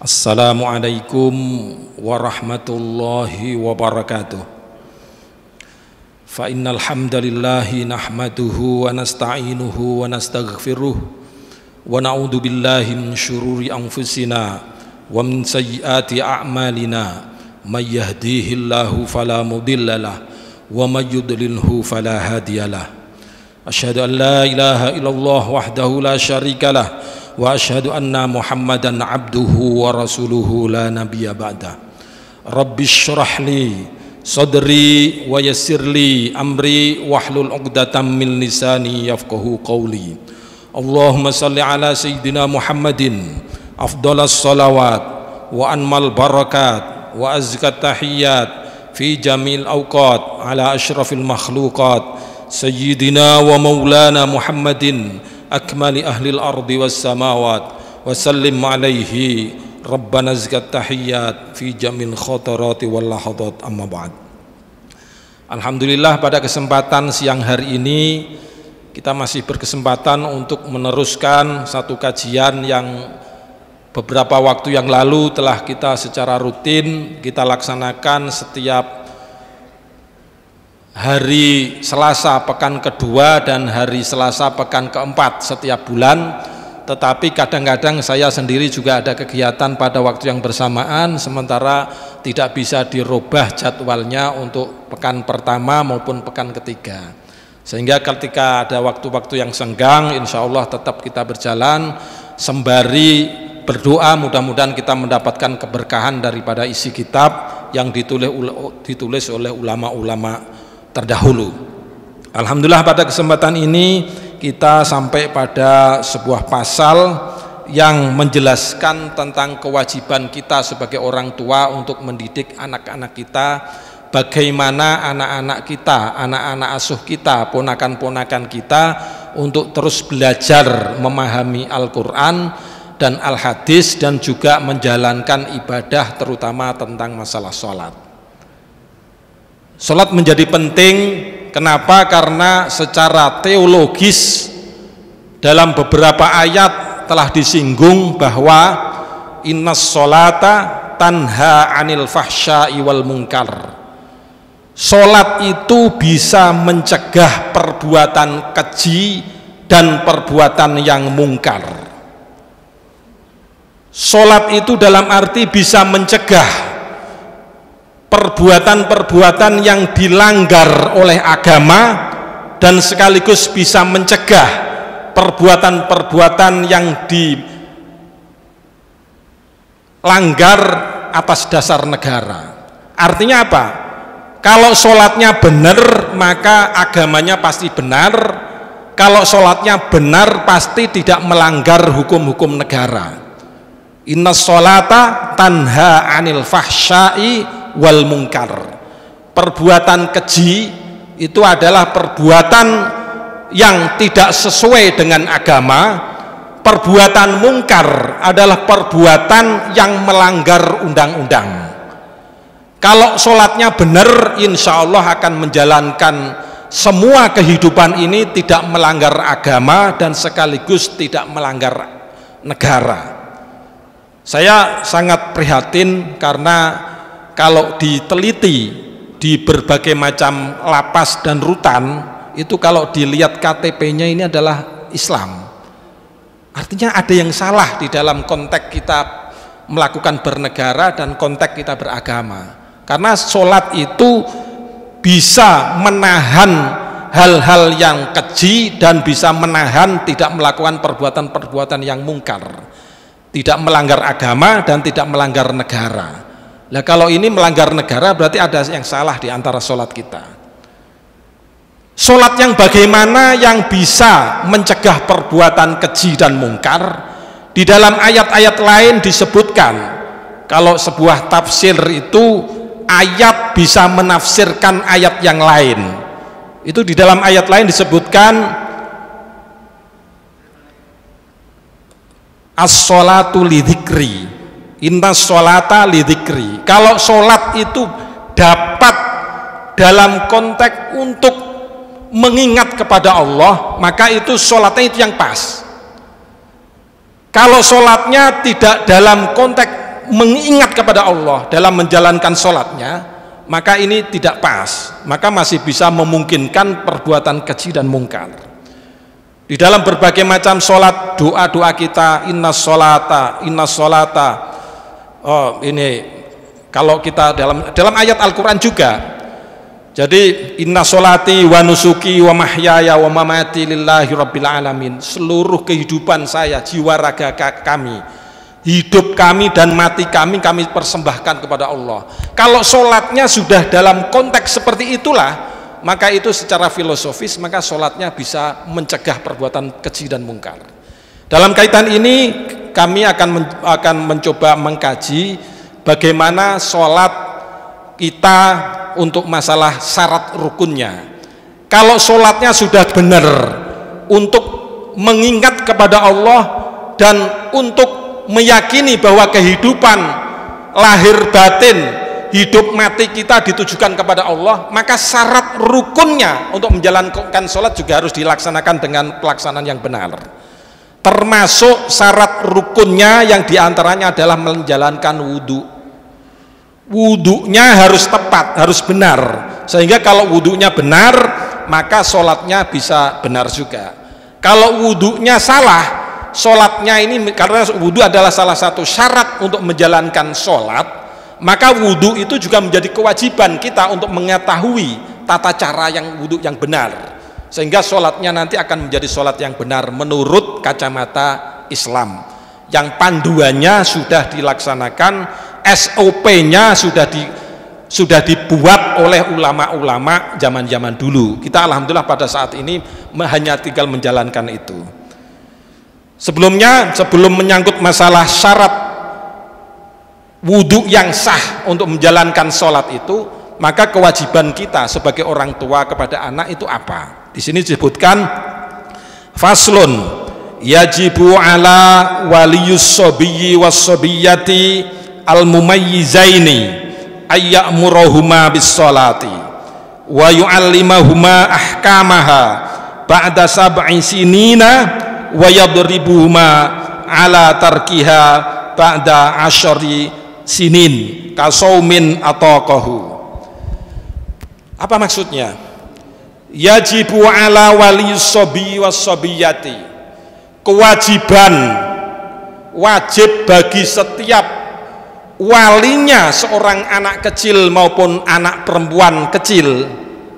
Assalamualaikum warahmatullahi wabarakatuh. Fa innal hamdalillahi nahmaduhu wa nasta'inuhu wa nastaghfiruh wa na'udzu billahi min syururi anfusina wa min sayyiati a'malina may yahdihillahu fala mudhillalah wa may yudlilhu fala hadiyalah. Asyhadu an la ilaha illallah wahdahu la syarikalah wa asyhadu anna Muhammadan abduhu wa rasuluhu la nabiyya ba'da. Rabbi syrah li sadri wa yassir li amri wahlul 'uqdatam min lisani yafqahu qawli. Allahumma salli ala sayyidina Muhammadin afdalas salawat wa anmal barakat wa azkat tahiyyat fi jamil awqat ala asyrafil makhluqat sayyidina wa maulana Muhammadin akmali ahlil ardi was samawat wa sallim alaihi rabbana zakat tahiyyat fi jamil khotarati wal lahadat amma ba'd. Alhamdulillah, pada kesempatan siang hari ini kita masih berkesempatan untuk meneruskan satu kajian yang beberapa waktu yang lalu telah kita secara rutin kita laksanakan setiap hari Selasa pekan kedua dan hari Selasa pekan keempat setiap bulan. Tetapi kadang-kadang saya sendiri juga ada kegiatan pada waktu yang bersamaan, sementara tidak bisa dirubah jadwalnya untuk pekan pertama maupun pekan ketiga. Sehingga ketika ada waktu-waktu yang senggang, insya Allah tetap kita berjalan sembari berdoa, mudah-mudahan kita mendapatkan keberkahan daripada isi kitab yang ditulis oleh ulama-ulama terdahulu. Alhamdulillah, pada kesempatan ini kita sampai pada sebuah pasal yang menjelaskan tentang kewajiban kita sebagai orang tua untuk mendidik anak-anak kita, bagaimana anak-anak kita, anak-anak asuh kita, ponakan-ponakan kita untuk terus belajar memahami Al-Quran dan Al-Hadis dan juga menjalankan ibadah terutama tentang masalah sholat. Salat menjadi penting. Kenapa? Karena secara teologis dalam beberapa ayat telah disinggung bahwa innas sholata tanha anil fahsya'i wal munkar. Salat itu bisa mencegah perbuatan keji dan perbuatan yang mungkar. Salat itu dalam arti bisa mencegah perbuatan-perbuatan yang dilanggar oleh agama dan sekaligus bisa mencegah perbuatan-perbuatan yang dilanggar atas dasar negara. Artinya apa? Kalau sholatnya benar maka agamanya pasti benar. Kalau sholatnya benar pasti tidak melanggar hukum-hukum negara. Innas sholata tanha anil fahsya'i wal munkar. Perbuatan keji itu adalah perbuatan yang tidak sesuai dengan agama. Perbuatan mungkar adalah perbuatan yang melanggar undang-undang. Kalau sholatnya benar, insya Allah akan menjalankan semua kehidupan ini tidak melanggar agama dan sekaligus tidak melanggar negara. Saya sangat prihatin karena kalau diteliti di berbagai macam lapas dan rutan itu kalau dilihat KTP-nya ini adalah Islam. Artinya ada yang salah di dalam konteks kita melakukan bernegara dan konteks kita beragama. Karena sholat itu bisa menahan hal-hal yang keji dan bisa menahan tidak melakukan perbuatan-perbuatan yang mungkar, tidak melanggar agama dan tidak melanggar negara. Nah, kalau ini melanggar negara berarti ada yang salah di antara sholat kita. Sholat yang bagaimana yang bisa mencegah perbuatan keji dan mungkar? Di dalam ayat-ayat lain disebutkan kalau sebuah tafsir itu ayat bisa menafsirkan ayat yang lain. Itu di dalam ayat lain disebutkan as-sholatu lidzikri. Innas sholata lidzikri. Kalau sholat itu dapat dalam konteks untuk mengingat kepada Allah, maka itu sholatnya itu yang pas. Kalau sholatnya tidak dalam konteks mengingat kepada Allah dalam menjalankan sholatnya, maka ini tidak pas, maka masih bisa memungkinkan perbuatan keji dan mungkar. Di dalam berbagai macam sholat, doa-doa kita, inna sholata, oh ini kalau kita dalam ayat Al-Quran juga, jadi inna sholati wa nusuki wa mahyaya wa mamati lillahi rabbil alamin, seluruh kehidupan saya, jiwa raga kami, hidup kami dan mati kami persembahkan kepada Allah. Kalau sholatnya sudah dalam konteks seperti itulah, maka itu secara filosofis maka sholatnya bisa mencegah perbuatan keji dan mungkar. Dalam kaitan ini kami akan mencoba mengkaji bagaimana sholat kita untuk masalah syarat rukunnya. Kalau sholatnya sudah benar untuk mengingat kepada Allah dan untuk meyakini bahwa kehidupan lahir batin, hidup mati kita ditujukan kepada Allah, maka syarat rukunnya untuk menjalankan sholat juga harus dilaksanakan dengan pelaksanaan yang benar. Termasuk syarat rukunnya yang diantaranya adalah menjalankan wudhu. Wudhunya harus tepat, harus benar, sehingga kalau wudhunya benar maka sholatnya bisa benar juga. Kalau wudhunya salah, sholatnya ini, karena wudhu adalah salah satu syarat untuk menjalankan sholat, maka wudhu itu juga menjadi kewajiban kita untuk mengetahui tata cara yang wudhu yang benar, sehingga sholatnya nanti akan menjadi sholat yang benar menurut kacamata Islam, yang panduannya sudah dilaksanakan, SOP-nya sudah dibuat oleh ulama-ulama zaman-zaman dulu. Kita alhamdulillah pada saat ini hanya tinggal menjalankan itu. Sebelum menyangkut masalah syarat wudhu yang sah untuk menjalankan sholat itu, maka kewajiban kita sebagai orang tua kepada anak itu apa? Di sini disebutkan faslun yajibu ala waliyus sobiyyi was sobiyyati al-mumayyizaini ayya'muruhuma bis-sholati wa yu'allimahuma ahkamaha ba'da sab'i sinina wa yadribuhuma ala tarkiha ba'da asyari sinin kasaumin ataqahu. Apa maksudnya? Yajibu ala waliyus sobi was sobiyati, kewajiban, wajib bagi setiap walinya seorang anak kecil maupun anak perempuan kecil,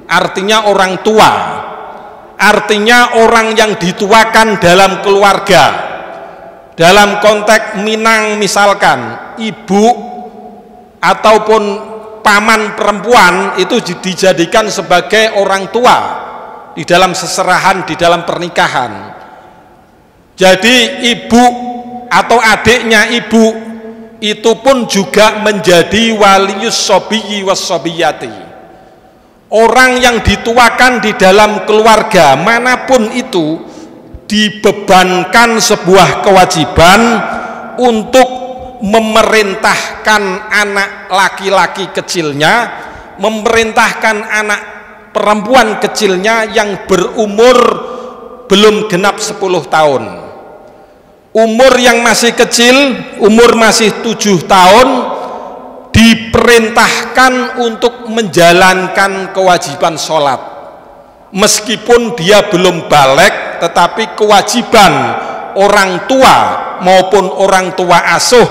artinya orang tua, artinya orang yang dituakan dalam keluarga. Dalam konteks Minang misalkan ibu ataupun paman perempuan itu dijadikan sebagai orang tua di dalam seserahan, di dalam pernikahan. Jadi ibu atau adiknya ibu itu pun juga menjadi waliyus sobiyyi was sobiyati, orang yang dituakan di dalam keluarga manapun itu dibebankan sebuah kewajiban untuk memerintahkan anak laki-laki kecilnya, memerintahkan anak perempuan kecilnya yang berumur belum genap 10 tahun. Umur yang masih kecil, umur masih 7 tahun, diperintahkan untuk menjalankan kewajiban sholat. Meskipun dia belum balik, tetapi kewajiban orang tua maupun orang tua asuh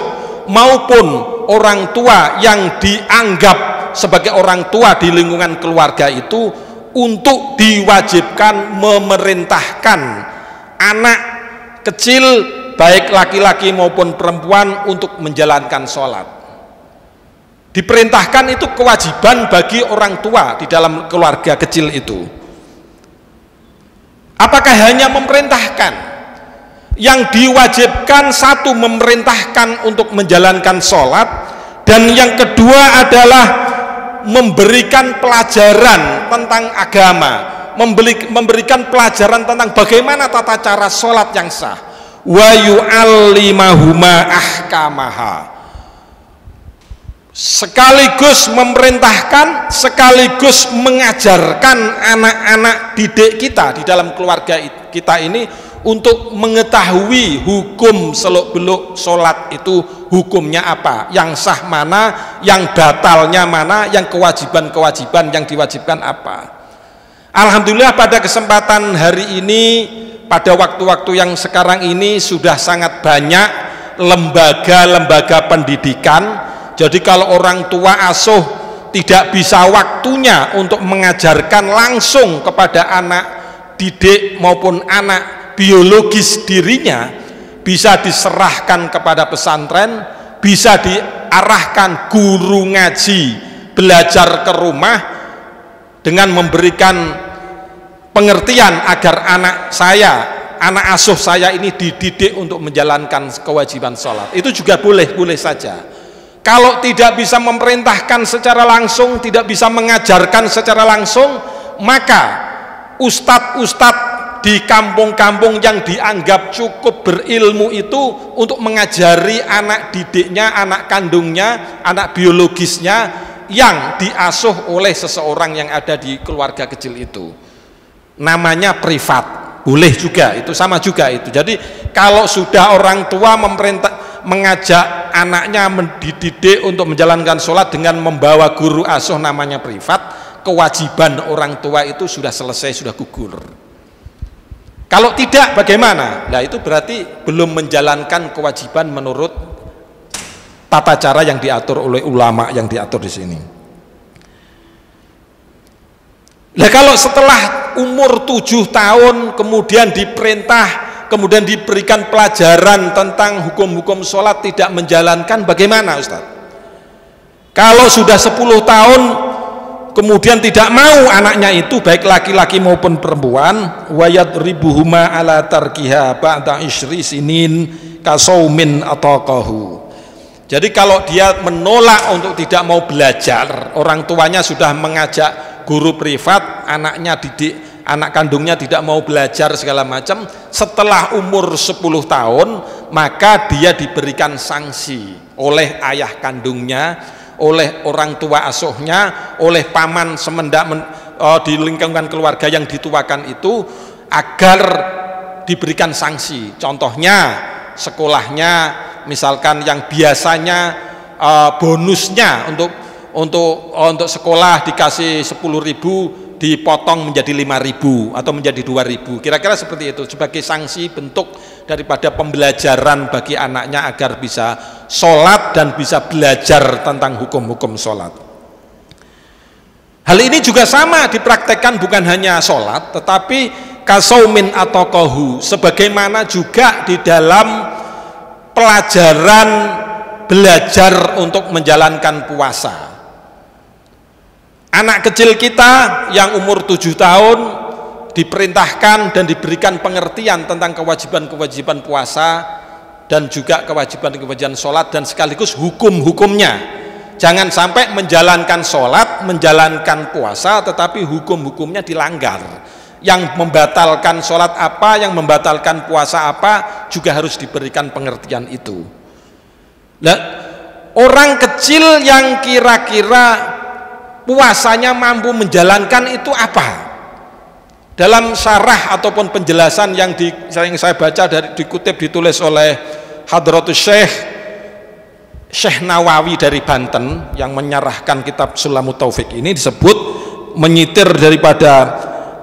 maupun orang tua yang dianggap sebagai orang tua di lingkungan keluarga itu untuk diwajibkan memerintahkan anak kecil baik laki-laki maupun perempuan untuk menjalankan sholat. Diperintahkan itu kewajiban bagi orang tua di dalam keluarga kecil itu. Apakah hanya memerintahkan? Yang diwajibkan satu memerintahkan untuk menjalankan sholat, dan yang kedua adalah memberikan pelajaran tentang agama, memberikan pelajaran tentang bagaimana tata cara sholat yang sah. Wa yu'allimahuma ahkamaha, sekaligus memerintahkan sekaligus mengajarkan anak-anak didik kita di dalam keluarga kita ini untuk mengetahui hukum seluk-beluk sholat itu hukumnya apa, yang sah mana, yang batalnya mana, yang kewajiban-kewajiban yang diwajibkan apa. Alhamdulillah pada kesempatan hari ini, pada waktu-waktu yang sekarang ini sudah sangat banyak lembaga-lembaga pendidikan. Jadi kalau orang tua asuh tidak bisa waktunya untuk mengajarkan langsung kepada anak didik maupun anak biologis dirinya, bisa diserahkan kepada pesantren, bisa diarahkan guru ngaji belajar ke rumah dengan memberikan pengertian agar anak asuh saya ini dididik untuk menjalankan kewajiban sholat. Itu juga boleh saja. Kalau tidak bisa memerintahkan secara langsung, tidak bisa mengajarkan secara langsung, maka ustadz-ustadz di kampung-kampung yang dianggap cukup berilmu itu untuk mengajari anak didiknya, anak kandungnya, anak biologisnya yang diasuh oleh seseorang yang ada di keluarga kecil itu. Namanya privat, boleh juga, itu sama juga itu. Jadi kalau sudah orang tua mengajak anaknya dididik untuk menjalankan sholat dengan membawa guru asuh namanya privat, kewajiban orang tua itu sudah selesai, sudah gugur. Kalau tidak bagaimana? Nah itu berarti belum menjalankan kewajiban menurut tata cara yang diatur oleh ulama yang diatur di sini. Nah kalau setelah umur 7 tahun kemudian diperintah, kemudian diberikan pelajaran tentang hukum-hukum sholat tidak menjalankan, bagaimana Ustaz? Kalau sudah 10 tahun kemudian tidak mau anaknya itu, baik laki-laki maupun perempuan, wayadribuhuma ala tarkiha ba'da isyri sinin kasaumin ataqahu. Jadi kalau dia menolak untuk tidak mau belajar, orang tuanya sudah mengajak guru privat, anaknya didik, anak kandungnya tidak mau belajar segala macam, setelah umur 10 tahun maka dia diberikan sanksi oleh ayah kandungnya, oleh orang tua asuhnya, oleh paman semendak di lingkungan keluarga yang dituakan itu, agar diberikan sanksi. Contohnya sekolahnya misalkan yang biasanya bonusnya untuk sekolah dikasih 10.000 dipotong menjadi 5.000 atau menjadi 2.000, kira-kira seperti itu, sebagai sanksi bentuk daripada pembelajaran bagi anaknya agar bisa sholat dan bisa belajar tentang hukum-hukum sholat. Hal ini juga sama dipraktekkan bukan hanya sholat, tetapi kasaumin atau kohu, sebagaimana juga di dalam pelajaran belajar untuk menjalankan puasa. Anak kecil kita yang umur 7 tahun diperintahkan dan diberikan pengertian tentang kewajiban-kewajiban puasa dan juga kewajiban-kewajiban sholat dan sekaligus hukum-hukumnya. Jangan sampai menjalankan sholat, menjalankan puasa tetapi hukum-hukumnya dilanggar. Yang membatalkan sholat apa, yang membatalkan puasa apa, juga harus diberikan pengertian itu. Nah, orang kecil yang kira-kira puasanya mampu menjalankan itu apa? Dalam syarah ataupun penjelasan yang saya baca ditulis oleh Hadratus Syekh Nawawi dari Banten yang menyarahkan kitab Sulamut Taufik ini, disebut menyitir daripada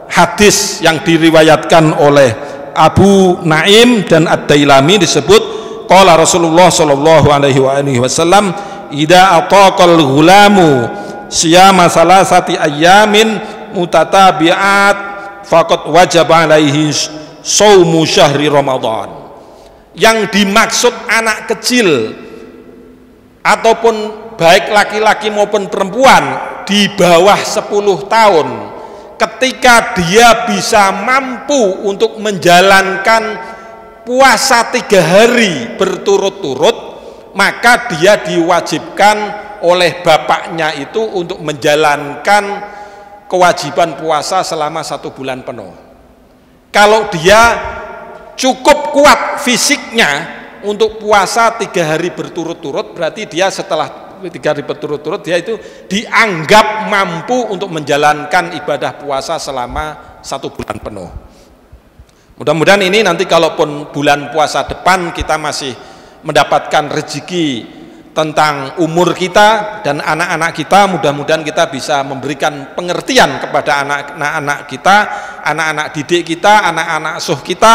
hadis yang diriwayatkan oleh Abu Naim dan Ad-Dailami, disebut qala Rasulullah sallallahu alaihi wasallam idza ataqal ghulamu siyama salasati ayyamin mutatabi'at faqad wajaba alaihi shaumu syahri Ramadan. Yang dimaksud anak kecil ataupun baik laki-laki maupun perempuan di bawah 10 tahun, ketika dia bisa mampu untuk menjalankan puasa 3 hari berturut-turut, maka dia diwajibkan oleh bapaknya itu untuk menjalankan kewajiban puasa selama 1 bulan penuh. Kalau dia cukup kuat fisiknya untuk puasa 3 hari berturut-turut, berarti dia setelah 3 hari berturut-turut dia itu dianggap mampu untuk menjalankan ibadah puasa selama 1 bulan penuh. Mudah-mudahan ini nanti kalaupun bulan puasa depan kita masih mendapatkan rezeki tentang umur kita dan anak-anak kita, mudah-mudahan kita bisa memberikan pengertian kepada anak-anak kita, anak-anak didik kita, anak-anak asuh kita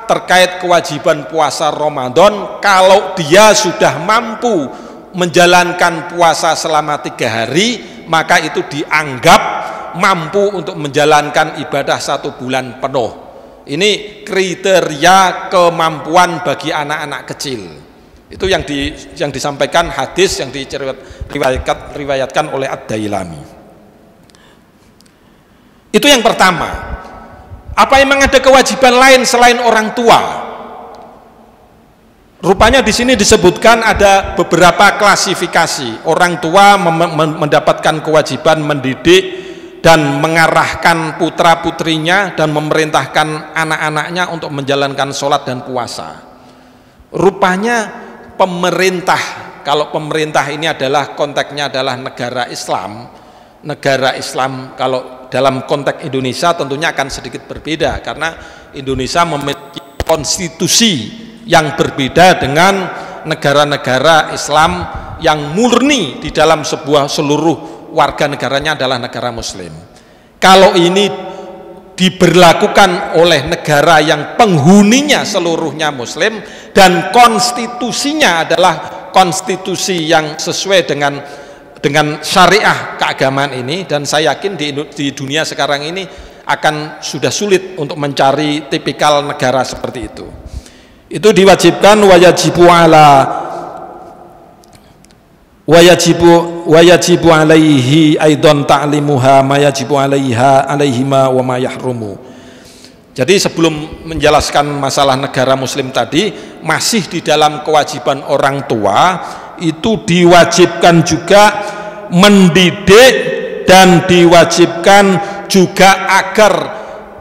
terkait kewajiban puasa Ramadan. Kalau dia sudah mampu menjalankan puasa selama 3 hari, maka itu dianggap mampu untuk menjalankan ibadah 1 bulan penuh. Ini kriteria kemampuan bagi anak-anak kecil. Itu yang disampaikan hadis yang diriwayatkan oleh Ad-Dailami. Itu yang pertama. Apa memang ada kewajiban lain selain orang tua? Rupanya di sini disebutkan ada beberapa klasifikasi. Orang tua mendapatkan kewajiban mendidik dan mengarahkan putra-putrinya dan memerintahkan anak-anaknya untuk menjalankan sholat dan puasa. Rupanya pemerintah, kalau pemerintah ini adalah konteksnya adalah negara Islam kalau dalam konteks Indonesia tentunya akan sedikit berbeda karena Indonesia memiliki konstitusi yang berbeda dengan negara-negara Islam yang murni di dalam seluruh warga negaranya adalah negara Muslim. Kalau ini diberlakukan oleh negara yang penghuninya seluruhnya Muslim dan konstitusinya adalah konstitusi yang sesuai dengan syariah keagamaan ini, dan saya yakin di dunia sekarang ini akan sudah sulit untuk mencari tipikal negara seperti itu. Itu diwajibkan wayajibu alaihi aidan ta'limuha ma yajibu alaihima wa ma yahrumu. Jadi sebelum menjelaskan masalah negara Muslim tadi, masih di dalam kewajiban orang tua itu diwajibkan juga mendidik dan diwajibkan juga agar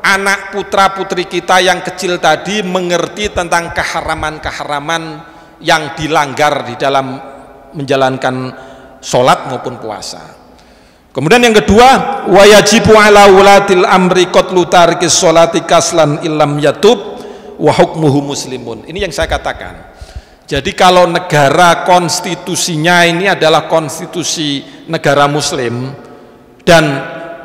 anak putra putri kita yang kecil tadi mengerti tentang keharaman-keharaman yang dilanggar di dalam menjalankan sholat maupun puasa. Kemudian yang kedua, wayajibu ala wulatil amri qatlu tarikis sholati kaslan illam yatub wa hukmuhu muslimun. Ini yang saya katakan. Jadi kalau negara konstitusinya ini adalah konstitusi negara Muslim dan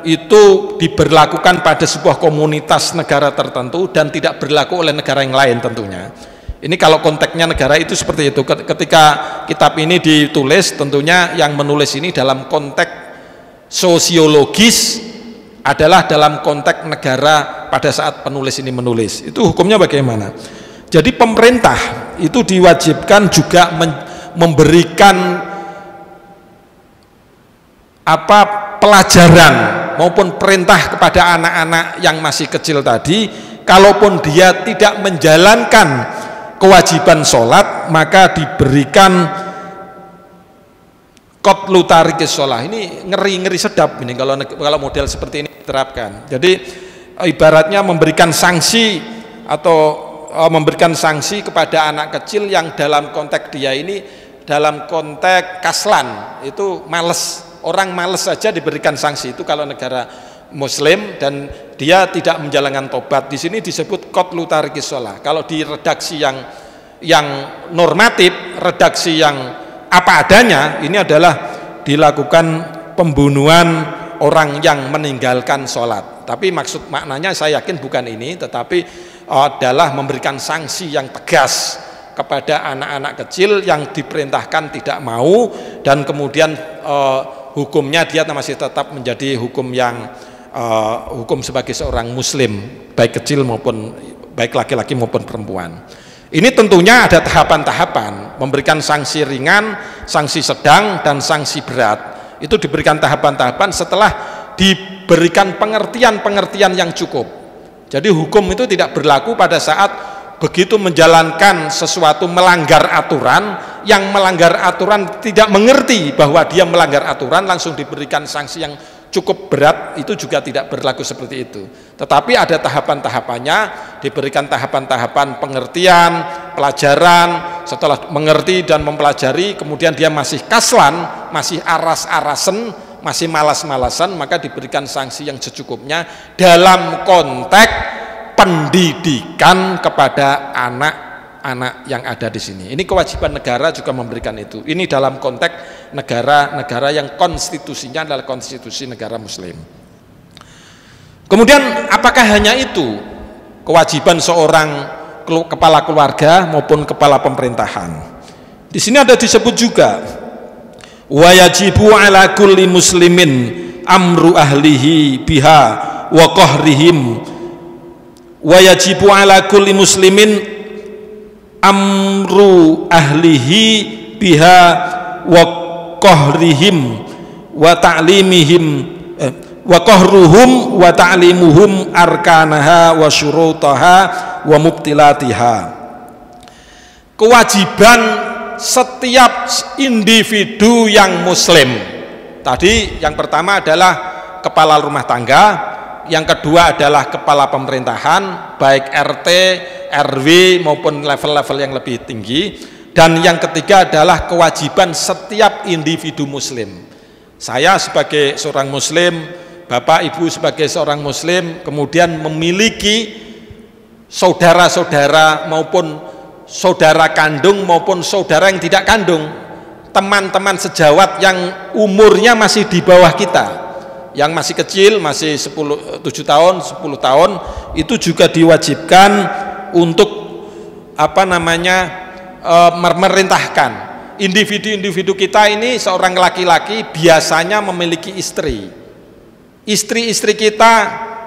itu diberlakukan pada sebuah komunitas negara tertentu dan tidak berlaku oleh negara yang lain tentunya. Ini kalau konteksnya negara itu seperti itu. Ketika kitab ini ditulis, tentunya yang menulis ini dalam konteks sosiologis adalah dalam konteks negara pada saat penulis ini menulis. Itu hukumnya bagaimana? Jadi pemerintah itu diwajibkan juga memberikan pelajaran maupun perintah kepada anak-anak yang masih kecil tadi. Kalaupun dia tidak menjalankan kewajiban sholat, maka diberikan qatlu tarikis sholah. Ini ngeri-ngeri sedap ini kalau model seperti ini diterapkan. Jadi ibaratnya memberikan sanksi atau memberikan sanksi kepada anak kecil yang dalam konteks dia ini dalam konteks kaslan, itu males, orang males saja diberikan sanksi. Itu kalau negara Muslim dan dia tidak menjalankan tobat. Di sini disebut qatlu tarikis shalah. Kalau di redaksi yang normatif, redaksi yang apa adanya, ini adalah dilakukan pembunuhan orang yang meninggalkan sholat. Tapi maknanya saya yakin bukan ini, tetapi adalah memberikan sanksi yang tegas kepada anak-anak kecil yang diperintahkan tidak mau, dan kemudian hukumnya dia masih tetap menjadi hukum yang hukum sebagai seorang muslim, baik kecil maupun baik laki-laki maupun perempuan. Ini tentunya ada tahapan-tahapan, memberikan sanksi ringan, sanksi sedang, dan sanksi berat. Itu diberikan tahapan-tahapan setelah diberikan pengertian-pengertian yang cukup. Jadi hukum itu tidak berlaku pada saat begitu menjalankan sesuatu melanggar aturan, yang melanggar aturan tidak mengerti bahwa dia melanggar aturan langsung diberikan sanksi yang cukup berat, itu juga tidak berlaku seperti itu. Tetapi ada tahapan-tahapannya, diberikan tahapan-tahapan pengertian, pelajaran. Setelah mengerti dan mempelajari, kemudian dia masih kaslan, masih aras-arasen, masih malas-malasan, maka diberikan sanksi yang secukupnya dalam konteks pendidikan kepada anak-anak yang ada di sini. Ini kewajiban negara juga memberikan itu. Ini dalam konteks negara-negara yang konstitusinya adalah konstitusi negara muslim. Kemudian apakah hanya itu kewajiban seorang kepala keluarga maupun kepala pemerintahan? Di sini ada disebut juga wa yajibu ala kulli muslimin amru ahlihi biha wa qahrihim. Wa yajibu ala kulli muslimin amru ahlihi biha wa qahrihim wa ta'limihim wa qahruhum wa ta'limuhum arkanaha wa syurutaha wa mubtilatiha. Kewajiban setiap individu yang muslim. Tadi yang pertama adalah kepala rumah tangga, yang kedua adalah kepala pemerintahan baik RT, RW maupun level-level yang lebih tinggi, dan yang ketiga adalah kewajiban setiap individu muslim. Saya sebagai seorang muslim, Bapak Ibu sebagai seorang muslim, kemudian memiliki saudara-saudara maupun saudara kandung maupun saudara yang tidak kandung, teman-teman sejawat yang umurnya masih di bawah kita, yang masih kecil, masih 7 tahun, 10 tahun, itu juga diwajibkan untuk memerintahkan. Individu-individu kita ini, seorang laki-laki biasanya memiliki istri. Istri-istri kita,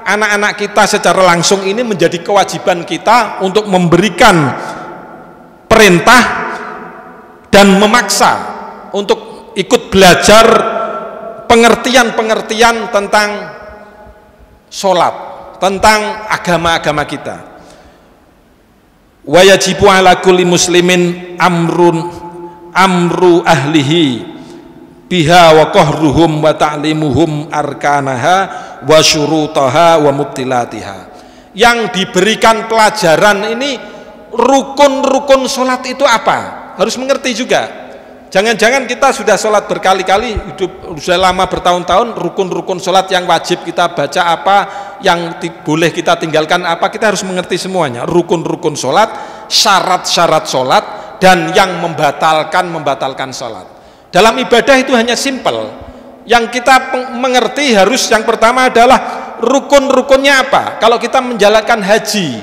anak-anak kita secara langsung ini menjadi kewajiban kita untuk memberikan perintah dan memaksa untuk ikut belajar pengertian-pengertian tentang sholat, tentang agama-agama kita. Wa yajibu ala kulli muslimin amru ahlihi biha wa qahruhum wa ta'limuhum arkanaha wa syurutaha wa mubtilatiha. Yang diberikan pelajaran ini, rukun-rukun sholat itu apa? Harus mengerti juga. Jangan-jangan kita sudah sholat berkali-kali, hidup sudah lama bertahun-tahun, rukun-rukun sholat yang wajib kita baca apa, yang boleh kita tinggalkan apa, kita harus mengerti semuanya. Rukun-rukun sholat, syarat-syarat sholat, dan yang membatalkan sholat. Dalam ibadah itu hanya simpel. Yang kita mengerti harus yang pertama adalah rukun-rukunnya apa. Kalau kita menjalankan haji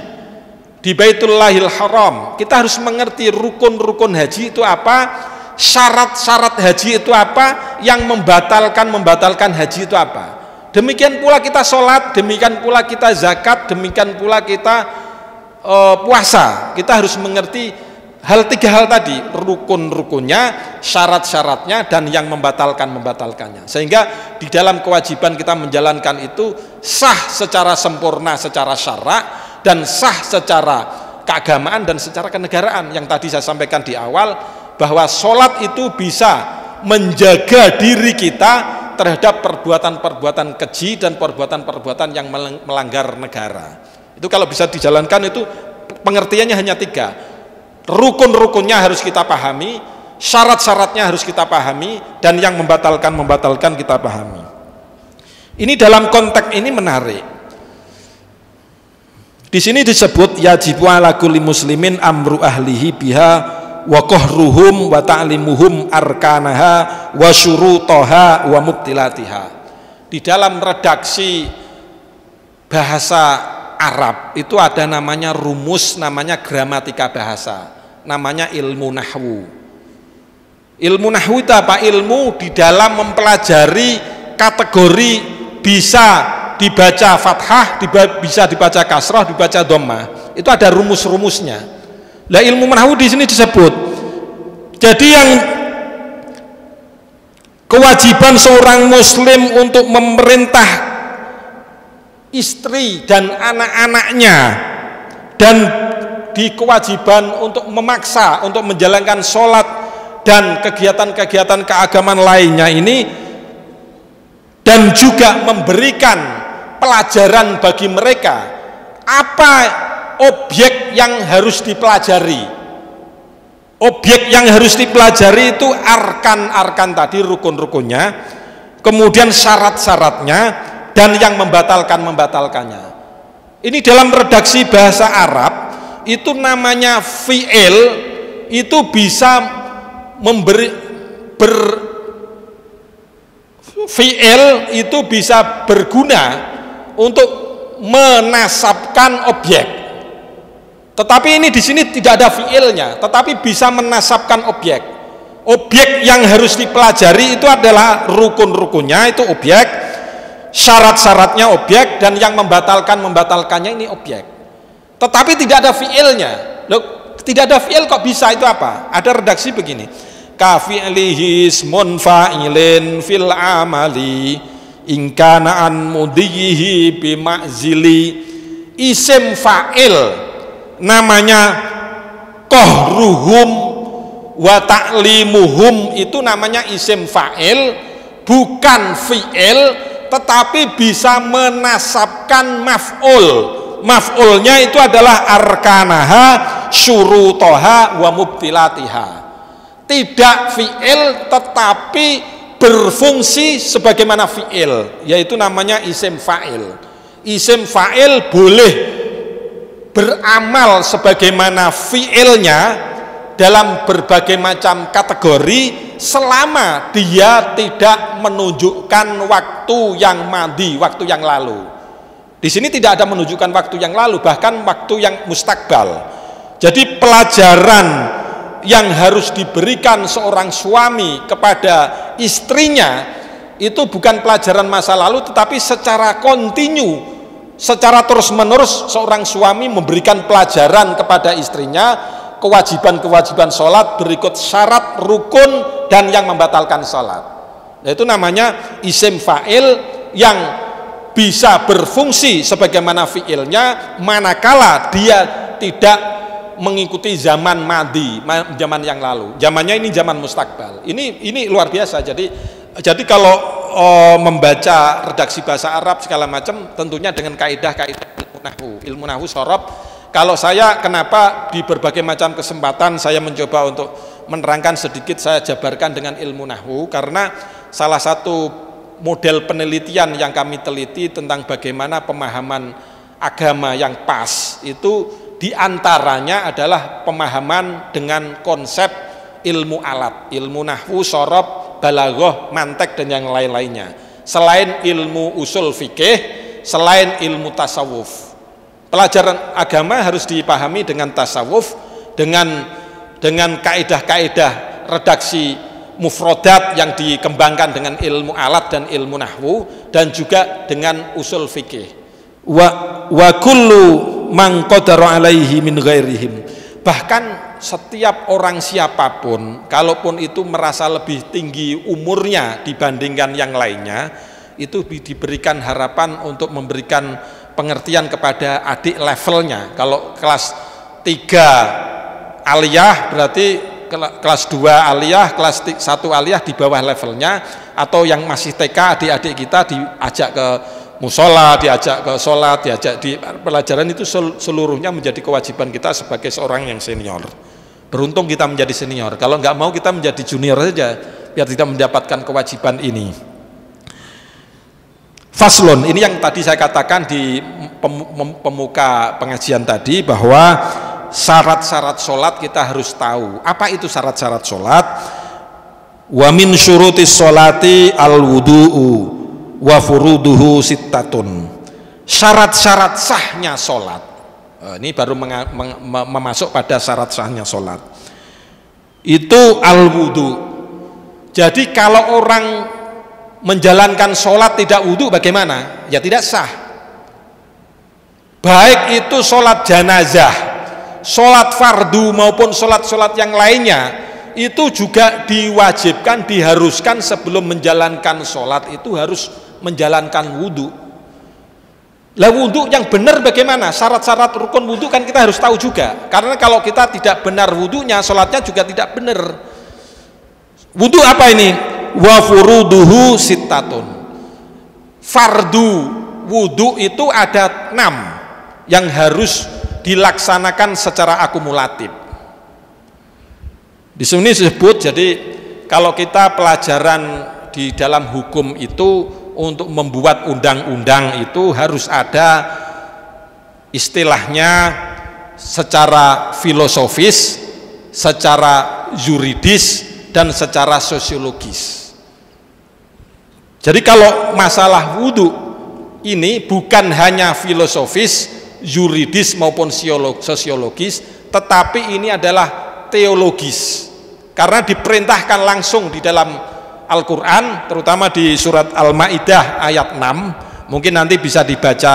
di Baitullahil Haram, kita harus mengerti rukun-rukun haji itu apa, syarat-syarat haji itu apa, yang membatalkan haji itu apa. Demikian pula kita sholat, demikian pula kita zakat, demikian pula kita puasa. Kita harus mengerti tiga hal tadi, rukun-rukunnya, syarat-syaratnya, dan yang membatalkannya. Sehingga di dalam kewajiban kita menjalankan itu sah secara sempurna secara syara', dan sah secara keagamaan dan secara kenegaraan. Yang tadi saya sampaikan di awal, bahwa sholat itu bisa menjaga diri kita terhadap perbuatan-perbuatan keji dan perbuatan-perbuatan yang melanggar negara. Itu kalau bisa dijalankan, itu pengertiannya hanya 3. Rukun-rukunnya harus kita pahami, syarat-syaratnya harus kita pahami, dan yang membatalkan kita pahami. Ini dalam konteks ini menarik. Di sini disebut yajibu ala kulli muslimin amru ahlihi biha wa qahruhum wa ta'limuhum arkanaha wa syurutaha wa mubtilatiha. Di dalam redaksi bahasa Arab itu ada namanya rumus, namanya gramatika bahasa, namanya ilmu nahwu. Ilmu nahwu itu apa? Ilmu di dalam mempelajari kategori bisa dibaca fathah, bisa dibaca kasrah, dibaca dhammah. Itu ada rumus-rumusnya. Lah ilmu nahwu di sini disebut. Jadi yang kewajiban seorang muslim untuk memerintah istri dan anak-anaknya, dan di kewajiban untuk memaksa untuk menjalankan sholat dan kegiatan-kegiatan keagamaan lainnya ini, dan juga memberikan pelajaran bagi mereka apa objek yang harus dipelajari. Objek yang harus dipelajari itu arkan-arkan tadi, rukun-rukunnya, kemudian syarat-syaratnya, dan yang membatalkannya. Ini dalam redaksi bahasa Arab itu namanya fi'il, itu bisa fi'il itu bisa berguna untuk menasabkan objek. Tetapi ini di sini tidak ada fi'ilnya, tetapi bisa menasabkan objek. Objek yang harus dipelajari itu adalah rukun-rukunnya itu objek, syarat-syaratnya objek, dan yang membatalkannya ini objek. Tetapi tidak ada fi'ilnya. Loh, tidak ada fi'il kok bisa, itu apa? Ada redaksi begini. Ka fi'lihi ismun fa'ilin fil amali in kana an mudihi bi ma'zili. Isim fa'il namanya qahruhum wa ta'limuhum, itu namanya isim fa'il, bukan fi'il, tetapi bisa menasabkan maf'ul. Maf'ulnya itu adalah arkanaha, syurutoha, wa mubtilatiha. Tidak fi'il tetapi berfungsi sebagaimana fi'il, yaitu namanya isim fa'il. Isim fa'il boleh beramal sebagaimana fi'ilnya dalam berbagai macam kategori selama dia tidak menunjukkan waktu yang madi, waktu yang lalu. Di sini tidak ada menunjukkan waktu yang lalu, bahkan waktu yang mustakbal. Jadi pelajaran yang harus diberikan seorang suami kepada istrinya itu bukan pelajaran masa lalu, tetapi secara kontinu, secara terus-menerus seorang suami memberikan pelajaran kepada istrinya kewajiban-kewajiban sholat berikut syarat, rukun, dan yang membatalkan sholat. Nah, itu namanya isim fa'il yang bisa berfungsi sebagaimana fi'ilnya manakala dia tidak mengikuti zaman madi, zaman yang lalu. Zamannya ini zaman mustakbal. Ini luar biasa. Jadi kalau membaca redaksi bahasa Arab segala macam, tentunya dengan kaidah-kaidah ilmu nahwu shorob. Kalau saya, kenapa di berbagai macam kesempatan saya mencoba untuk menerangkan sedikit, saya jabarkan dengan ilmu nahwu, karena salah satu model penelitian yang kami teliti tentang bagaimana pemahaman agama yang pas itu diantaranya adalah pemahaman dengan konsep ilmu alat, ilmu nahwu, shorob, balaghah, mantek, dan yang lain-lainnya. Selain ilmu usul fikih, selain ilmu tasawuf. Pelajaran agama harus dipahami dengan tasawuf, dengan kaidah-kaidah redaksi mufrodat yang dikembangkan dengan ilmu alat dan ilmu nahwu, dan juga dengan usul fikih. Wa kullu man qadara alaihi min ghairihim. Bahkan setiap orang siapapun, kalaupun itu merasa lebih tinggi umurnya dibandingkan yang lainnya, itu diberikan harapan untuk memberikan pengertian kepada adik levelnya. Kalau kelas 3 aliyah berarti kelas 2 aliyah, kelas 1 aliyah di bawah levelnya, atau yang masih TK adik-adik kita diajak ke musola, diajak ke sholat, diajak di pelajaran, itu seluruhnya menjadi kewajiban kita sebagai seorang yang senior. Beruntung kita menjadi senior, kalau nggak mau kita menjadi junior saja biar tidak mendapatkan kewajiban ini. Faslun, ini yang tadi saya katakan di pemuka pengajian tadi, bahwa syarat-syarat sholat kita harus tahu. Apa itu syarat-syarat sholat? Wa min syurutis sholati al-wudu'u wa furuduhu sittatun. Syarat-syarat sahnya sholat. Ini baru memasuk pada syarat sahnya sholat. Itu al-wudu. Jadi kalau orang menjalankan sholat tidak wudhu bagaimana? Ya tidak sah. Baik itu sholat janazah, sholat fardu, maupun sholat-sholat yang lainnya, itu juga diwajibkan, diharuskan sebelum menjalankan sholat itu harus menjalankan wudhu. Lah wudhu yang benar bagaimana? Syarat-syarat rukun wudhu kan kita harus tahu juga, karena kalau kita tidak benar wudhunya, sholatnya juga tidak benar. Wudhu apa ini? Wa furuduhu sittatun. Fardu wudhu itu ada 6 yang harus dilaksanakan secara akumulatif. Di sini disebut, jadi kalau kita pelajaran di dalam hukum itu untuk membuat undang-undang itu harus ada istilahnya secara filosofis, secara yuridis, dan secara sosiologis. Jadi kalau masalah wudhu ini bukan hanya filosofis, yuridis maupun sosiologis, tetapi ini adalah teologis, karena diperintahkan langsung di dalam Al-Quran, terutama di surat Al-Ma'idah ayat 6. Mungkin nanti bisa dibaca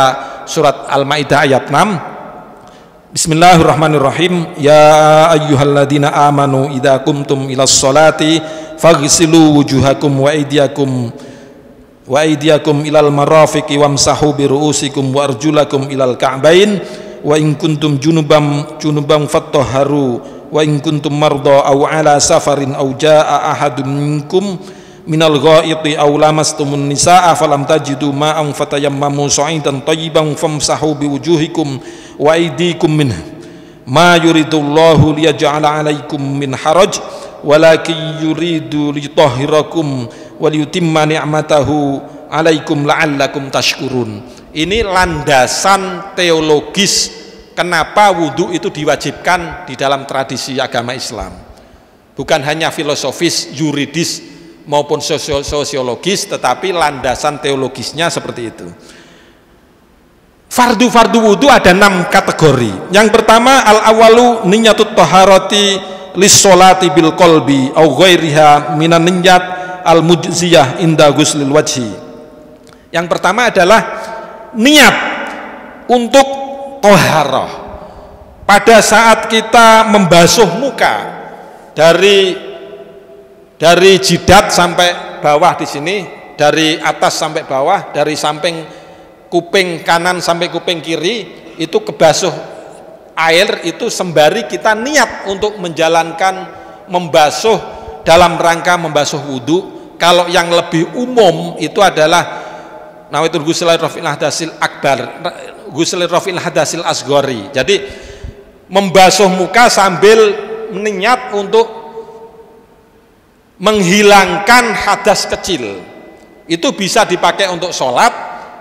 surat Al-Ma'idah ayat 6. Bismillahirrahmanirrahim. Ya ayyuhalladzina amanu idza qumtum ilas sholati faghsilu wujuhakum wa aydiyakum ilal marafiqi wamsahu bi ru'usikum wa arjulakum ilal ka'bain wa in kuntum junuban fattahharu wa in kuntum marda aw ala safarin aw jaa ahadun minkum minal ghaiti aw lamastumun nisaa falam tajidu ma'an fatayammamu sa'idan thayyiban famsahu bi wujuhikum wa aydikum minhu ma yuridullahu liyaj'ala 'alaikum min haraj walakin yuridu litahhirakum waliyutimma ni'matahu 'alaikum la'allakum tashkurun. Ini landasan teologis kenapa wudhu itu diwajibkan di dalam tradisi agama Islam. Bukan hanya filosofis, yuridis maupun sosiologis, tetapi landasan teologisnya seperti itu. Fardu wudhu ada 6 kategori. Yang pertama, al-awalu niyatut taharati lis-sholati bil qalbi au ghairiha minan niyat al-mujziyah inda ghuslil wajhi. Yang pertama adalah niat untuk toharoh pada saat kita membasuh muka dari jidat sampai bawah di sini, dari atas sampai bawah, dari samping kuping kanan sampai kuping kiri, itu kebasuh air, itu sembari kita niat untuk menjalankan membasuh dalam rangka membasuh wudhu. Kalau yang lebih umum itu adalah nawaitul ghusl rafil hadasil akbar, ghusl rafil hadasil asghari. Jadi membasuh muka sambil niat untuk menghilangkan hadas kecil. Itu bisa dipakai untuk sholat,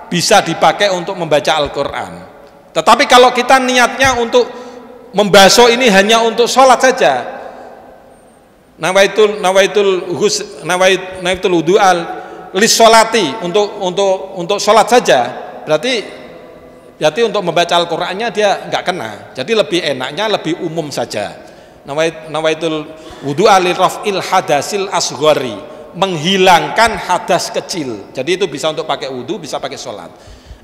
bisa dipakai untuk membaca Al-Quran. Tetapi kalau kita niatnya untuk membasuh ini hanya untuk sholat saja, nawaitul wudu al lissolati, untuk sholat saja, berarti untuk membaca Al-Qur'annya dia nggak kena. Jadi lebih enaknya lebih umum saja. Nawaitul wudu al rafil hadasil asghari, menghilangkan hadas kecil. Jadi itu bisa untuk pakai wudu, bisa pakai sholat.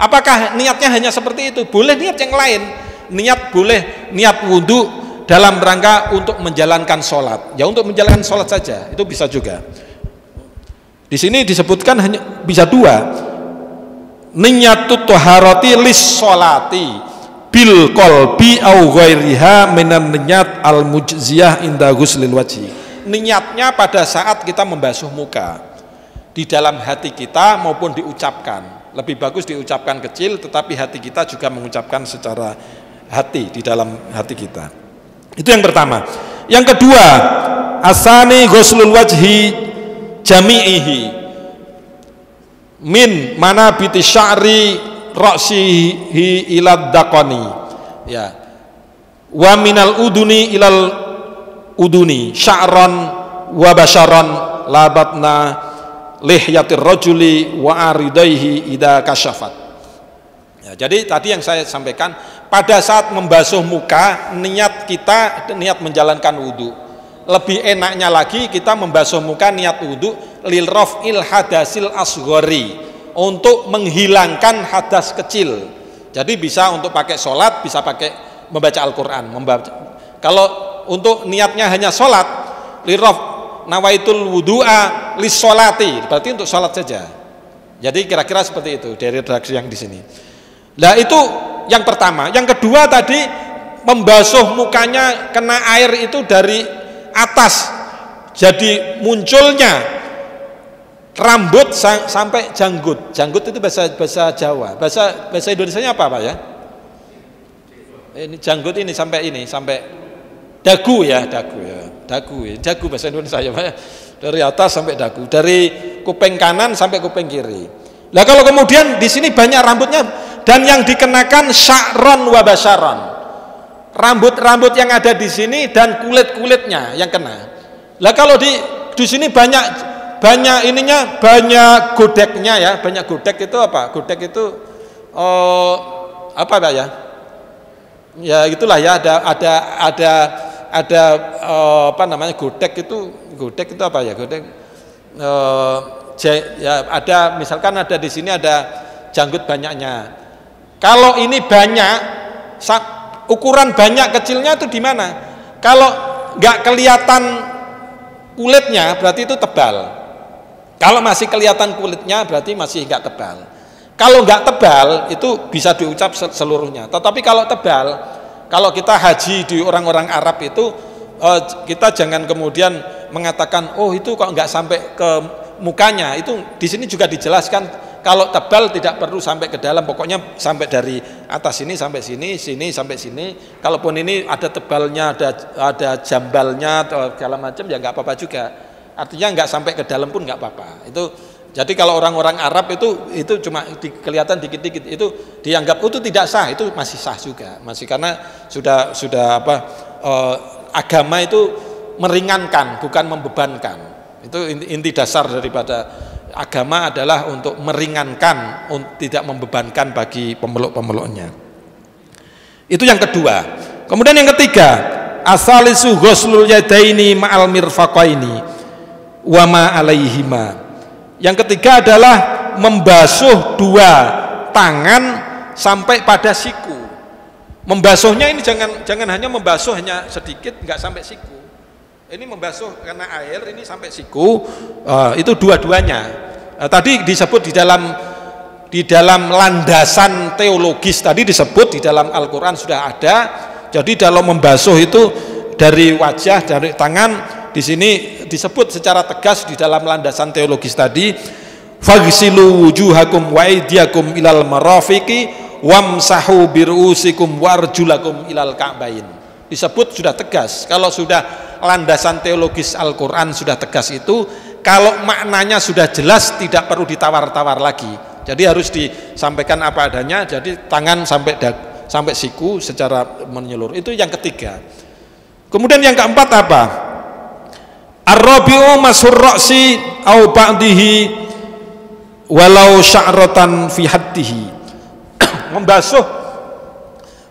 Apakah niatnya hanya seperti itu? Boleh niat yang lain. Boleh niat wudu dalam rangka untuk menjalankan sholat. Ya untuk menjalankan sholat saja, itu bisa juga. Di sini disebutkan hanya bisa 2. Niyatut taharati lis sholati bil qalbi au ghairiha minan niyat al mujziyah inda ghuslil wajhi. Niatnya pada saat kita membasuh muka, di dalam hati kita maupun diucapkan. Lebih bagus diucapkan kecil, tetapi hati kita juga mengucapkan secara hati, di dalam hati kita. Itu yang pertama. Yang kedua, asani ghuslul wajhi jami'ihi min manabiti sya'ri ra'sihi ilad daqani, ya, wa minal uduni ilal uduni sya'ran wa basharan labatna lihyatir rajuli wa aridaihi idza kasyafat. Ya, jadi tadi yang saya sampaikan, pada saat membasuh muka niat menjalankan wudu. Lebih enaknya lagi kita membasuh muka niat wudu lil rafil hadasil asghari, untuk menghilangkan hadas kecil. Jadi bisa untuk pakai sholat, bisa pakai membaca Al-Quran. Kalau untuk niatnya hanya sholat, liraf nawaitul wudu'a lis sholati, berarti untuk sholat saja. Jadi kira-kira seperti itu dari redaksi yang di sini. Nah itu yang pertama. Yang kedua tadi, membasuh mukanya kena air itu dari atas, jadi munculnya rambut sampai janggut. Janggut itu bahasa Jawa. Bahasa Indonesianya apa Pak ya? Ini janggut ini sampai dagu ya. Dagu bahasa Indonesia ya Pak ya. Dari atas sampai dagu, dari kuping kanan sampai kuping kiri. Nah kalau kemudian di sini banyak rambutnya dan yang dikenakan sya'ron wa basyaron, rambut-rambut yang ada di sini dan kulit-kulitnya yang kena. Lah kalau di sini banyak ininya, banyak godeknya ya. Banyak godek itu apa? Godek itu apa Pak ya? Ya itulah ya, ada apa namanya, godek itu apa ya? Godek ya ada, misalkan ada di sini ada janggut banyaknya. Kalau ini banyak, ukuran banyak kecilnya itu di mana? Kalau nggak kelihatan kulitnya berarti itu tebal. Kalau masih kelihatan kulitnya berarti masih nggak tebal. Kalau nggak tebal itu bisa diucap seluruhnya. Tetapi kalau tebal, kalau kita haji di orang-orang Arab itu kita jangan kemudian mengatakan oh itu kok nggak sampai ke mukanya. Itu di sini juga dijelaskan. Kalau tebal tidak perlu sampai ke dalam, pokoknya sampai dari atas sini sampai sini, sini sampai sini. Kalaupun ini ada tebalnya, ada jambalnya atau segala macam ya nggak apa-apa juga. Artinya nggak sampai ke dalam pun nggak apa-apa. Itu jadi kalau orang-orang Arab itu cuma kelihatan dikit-dikit, itu dianggap itu tidak sah, itu masih sah juga, masih karena sudah apa agama itu meringankan bukan membebankan. Itu inti dasar daripada agama adalah untuk meringankan, tidak membebankan bagi pemeluk-pemeluknya. Itu yang kedua. Kemudian yang ketiga, asalisu ghuslul yadaini ma'al mirfaqaini wa ma alaihima. Yang ketiga adalah membasuh dua tangan sampai pada siku. Membasuhnya ini jangan hanya membasuh hanya sedikit, enggak sampai siku. Ini membasuh karena air ini sampai siku, itu dua-duanya. Tadi disebut di dalam landasan teologis tadi disebut di dalam Al-Quran sudah ada. Jadi dalam membasuh itu dari wajah, dari tangan, di sini disebut secara tegas di dalam landasan teologis tadi. Faghsilu wujuhakum wa aydiyakum ilal marafiqi wamsahu birusikum warjulakum ilal ka'bain. Disebut sudah tegas. Kalau sudah landasan teologis Al-Quran sudah tegas itu, kalau maknanya sudah jelas tidak perlu ditawar-tawar lagi. Jadi harus disampaikan apa adanya. Jadi tangan sampai siku secara menyeluruh. Itu yang ketiga. Kemudian yang keempat apa? Ar-rabi'u masur ra'si au ba'dihi walau sya'ratan fi haddihi.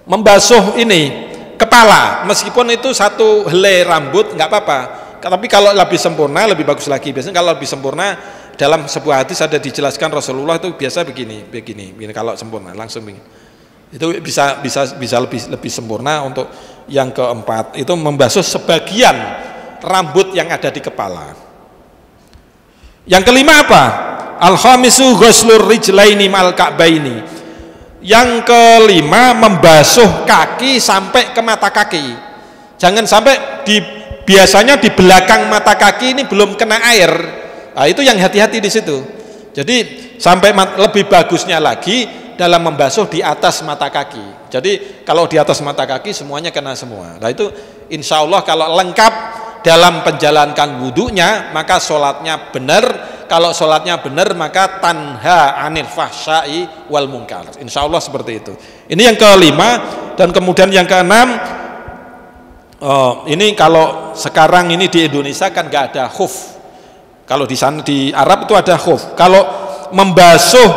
membasuh ini kepala, meskipun itu satu helai rambut nggak apa-apa, tapi kalau lebih sempurna lebih bagus lagi. Biasanya kalau lebih sempurna dalam sebuah hadis ada dijelaskan Rasulullah itu biasa begini kalau sempurna langsung begini. Itu bisa lebih sempurna. Untuk yang keempat itu membasuh sebagian rambut yang ada di kepala. Yang kelima apa? Al-khamisu ghuslur rijlaini mal ka'baini. Yang kelima membasuh kaki sampai ke mata kaki. Jangan sampai biasanya di belakang mata kaki ini belum kena air. Nah, itu yang hati-hati di situ. Jadi sampai lebih bagusnya lagi dalam membasuh di atas mata kaki. Jadi kalau di atas mata kaki semuanya kena semua. Nah itu insya Allah kalau lengkap dalam menjalankan wudhunya maka sholatnya benar. Kalau sholatnya benar maka tanha anil fahsyai wal munkar. Insya Allah seperti itu. Ini yang kelima. Dan kemudian yang keenam, ini kalau sekarang ini di Indonesia kan nggak ada khuf. Kalau di sana di Arab itu ada khuf. Kalau membasuh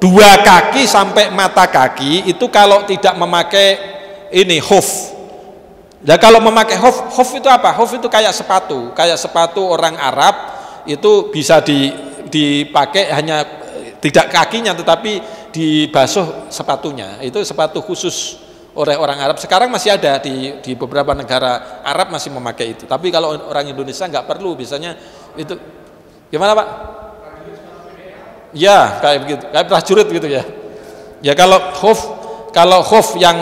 dua kaki sampai mata kaki itu kalau tidak memakai ini khuf. Ya kalau memakai khuf itu apa? Khuf itu kayak sepatu orang Arab. Itu bisa dipakai hanya tidak kakinya tetapi dibasuh sepatunya. Itu sepatu khusus oleh orang Arab. Sekarang masih ada di beberapa negara Arab masih memakai itu. Tapi kalau orang Indonesia nggak perlu, biasanya itu gimana Pak? Ya kayak begitu, kayak prajurit gitu ya. Ya kalau khuf yang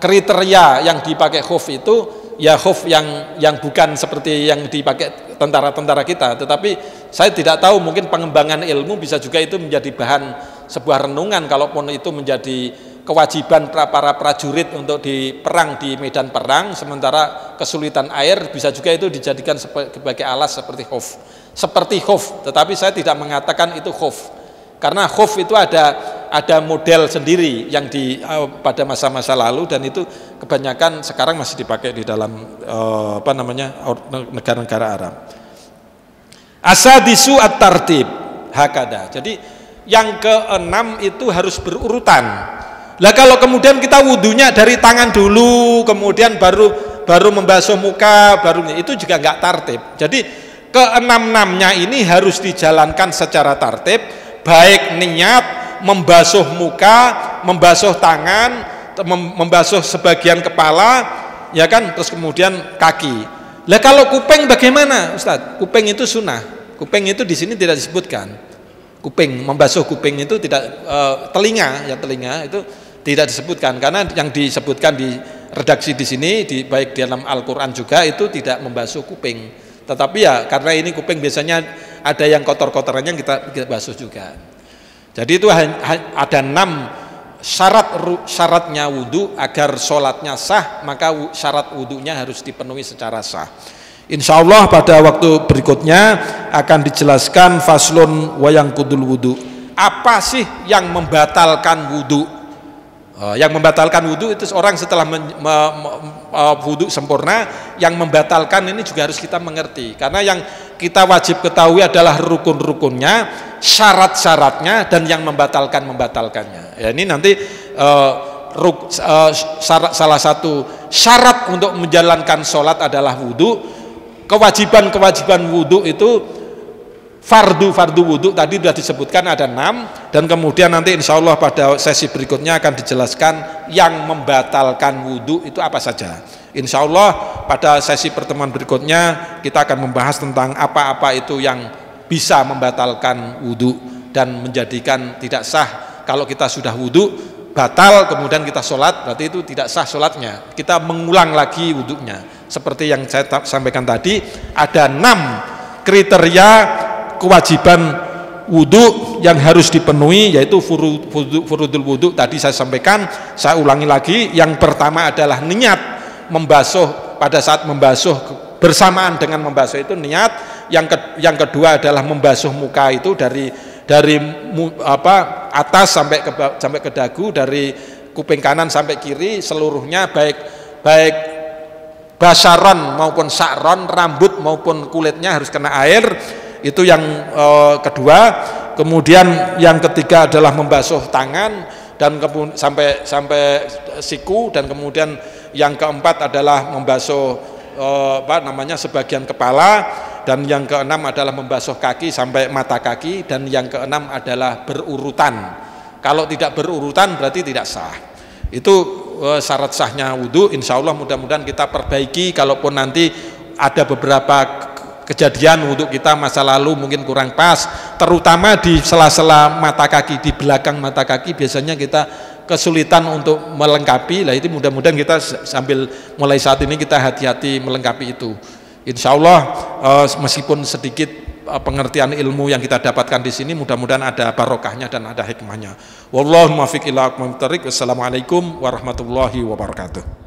kriteria yang dipakai khuf itu ya khuf yang bukan seperti yang dipakai tentara-tentara kita, tetapi saya tidak tahu, mungkin pengembangan ilmu bisa juga itu menjadi bahan sebuah renungan. Kalaupun itu menjadi kewajiban para prajurit untuk diperang di medan perang, sementara kesulitan air, bisa juga itu dijadikan sebagai alas seperti khuf, tetapi saya tidak mengatakan itu khuf, karena khuf itu ada ada model sendiri yang pada masa-masa lalu, dan itu kebanyakan sekarang masih dipakai di dalam negara-negara Arab. Asadisu at-tartib hakada. Jadi yang keenam itu harus berurutan. Lah kalau kemudian kita wudunya dari tangan dulu, kemudian baru membasuh muka, itu juga nggak tertib. Jadi keenam-enamnya ini harus dijalankan secara tertib, baik niat membasuh muka, membasuh tangan, membasuh sebagian kepala, ya kan, terus kemudian kaki. Lah kalau kuping bagaimana, Ustadz? Kuping itu sunnah. Kuping itu di sini tidak disebutkan. Kuping, membasuh kuping itu tidak, telinga itu tidak disebutkan, karena yang disebutkan di redaksi di sini, baik di dalam Al-Quran juga, itu tidak membasuh kuping. Tetapi ya karena ini kuping biasanya ada yang kotor-kotorannya kita basuh juga. Jadi itu ada 6 syaratnya wudu agar sholatnya sah, maka syarat wudunya harus dipenuhi secara sah. Insya Allah pada waktu berikutnya akan dijelaskan faslun wayang kudul wudu. Apa sih yang membatalkan wudu? Yang membatalkan wudu itu seorang setelah wudu sempurna, yang membatalkan ini juga harus kita mengerti, karena yang kita wajib ketahui adalah rukun-rukunnya, syarat-syaratnya, dan yang membatalkannya. Ya, ini nanti salah satu syarat untuk menjalankan sholat adalah wudu. Kewajiban wudu itu fardu wudu tadi sudah disebutkan ada 6, dan kemudian nanti insya Allah pada sesi berikutnya akan dijelaskan yang membatalkan wudu itu apa saja. Insya Allah pada sesi pertemuan berikutnya kita akan membahas tentang apa-apa itu yang bisa membatalkan wudu dan menjadikan tidak sah. Kalau kita sudah wudu batal kemudian kita sholat, berarti itu tidak sah sholatnya, kita mengulang lagi wudunya. Seperti yang saya sampaikan tadi, ada 6 kriteria kewajiban wudu yang harus dipenuhi, yaitu furudul wudu tadi saya sampaikan, saya ulangi lagi. Yang pertama adalah niat membasuh, pada saat membasuh bersamaan dengan membasuh itu niat. Yang kedua adalah membasuh muka itu dari atas sampai ke dagu, dari kuping kanan sampai kiri seluruhnya, baik basaron maupun sa'ron, rambut maupun kulitnya harus kena air. Itu yang kedua. Kemudian yang ketiga adalah membasuh tangan dan sampai siku, dan kemudian yang keempat adalah membasuh sebagian kepala, dan yang keenam adalah membasuh kaki sampai mata kaki, dan yang keenam adalah berurutan. Kalau tidak berurutan berarti tidak sah. Itu syarat sahnya wudu. Insya Allah mudah-mudahan kita perbaiki. Kalaupun nanti ada beberapa kejadian wudu kita masa lalu mungkin kurang pas, terutama di sela-sela mata kaki, di belakang mata kaki biasanya kita kesulitan untuk melengkapi. Lah itu mudah-mudahan kita sambil mulai saat ini kita hati-hati melengkapi itu. Insya Allah meskipun sedikit pengertian ilmu yang kita dapatkan di sini, mudah-mudahan ada barokahnya dan ada hikmahnya. Wallahu muwaffiq ila aqwamit thoriq. Wassalamualaikum warahmatullahi wabarakatuh.